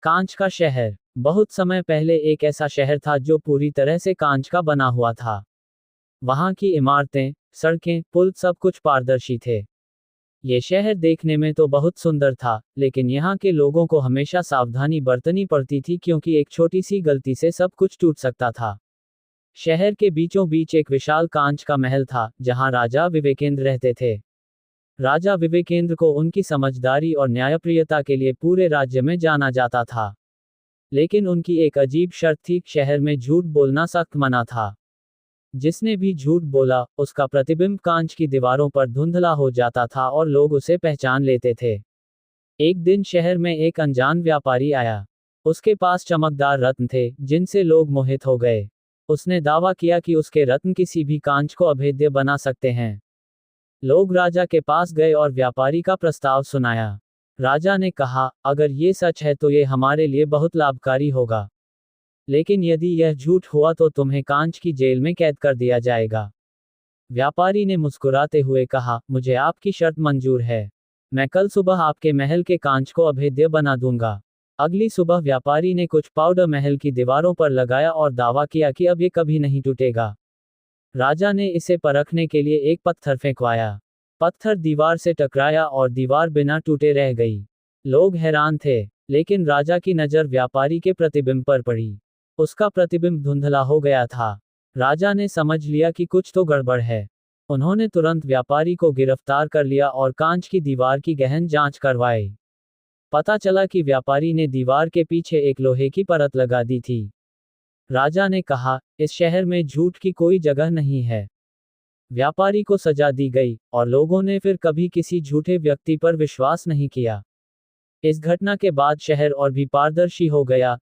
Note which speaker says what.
Speaker 1: कांच का शहर। बहुत समय पहले एक ऐसा शहर था जो पूरी तरह से कांच का बना हुआ था। वहां की इमारतें, सड़कें, पुल सब कुछ पारदर्शी थे। ये शहर देखने में तो बहुत सुंदर था, लेकिन यहाँ के लोगों को हमेशा सावधानी बरतनी पड़ती थी क्योंकि एक छोटी सी गलती से सब कुछ टूट सकता था। शहर के बीचों बीच एक विशाल कांच का महल था, जहां राजा विवेकेंद्र रहते थे। राजा विवेकेंद्र को उनकी समझदारी और न्यायप्रियता के लिए पूरे राज्य में जाना जाता था। लेकिन उनकी एक अजीब शर्त थी, शहर में झूठ बोलना सख्त मना था। जिसने भी झूठ बोला, उसका प्रतिबिंब कांच की दीवारों पर धुंधला हो जाता था और लोग उसे पहचान लेते थे। एक दिन शहर में एक अनजान व्यापारी आया। उसके पास चमकदार रत्न थे, जिनसे लोग मोहित हो गए। उसने दावा किया कि उसके रत्न किसी भी कांच को अभेद्य बना सकते हैं। लोग राजा के पास गए और व्यापारी का प्रस्ताव सुनाया। राजा ने कहा, अगर ये सच है तो ये हमारे लिए बहुत लाभकारी होगा। लेकिन यदि यह झूठ हुआ तो तुम्हें कांच की जेल में कैद कर दिया जाएगा। व्यापारी ने मुस्कुराते हुए कहा, मुझे आपकी शर्त मंजूर है। मैं कल सुबह आपके महल के कांच को अभेद्य बना दूंगा। अगली सुबह व्यापारी ने कुछ पाउडर महल की दीवारों पर लगाया और दावा किया कि अब ये कभी नहीं टूटेगा। राजा ने इसे परखने के लिए एक पत्थर फेंकवाया। पत्थर दीवार से टकराया और दीवार बिना टूटे रह गई। लोग हैरान थे, लेकिन राजा की नज़र व्यापारी के प्रतिबिंब पर पड़ी। उसका प्रतिबिंब धुंधला हो गया था। राजा ने समझ लिया कि कुछ तो गड़बड़ है। उन्होंने तुरंत व्यापारी को गिरफ्तार कर लिया और कांच की दीवार की गहन जांच करवाई। पता चला कि व्यापारी ने दीवार के पीछे एक लोहे की परत लगा दी थी। राजा ने कहा, इस शहर में झूठ की कोई जगह नहीं है। व्यापारी को सजा दी गई, और लोगों ने फिर कभी किसी झूठे व्यक्ति पर विश्वास नहीं किया। इस घटना के बाद शहर और भी पारदर्शी हो गया।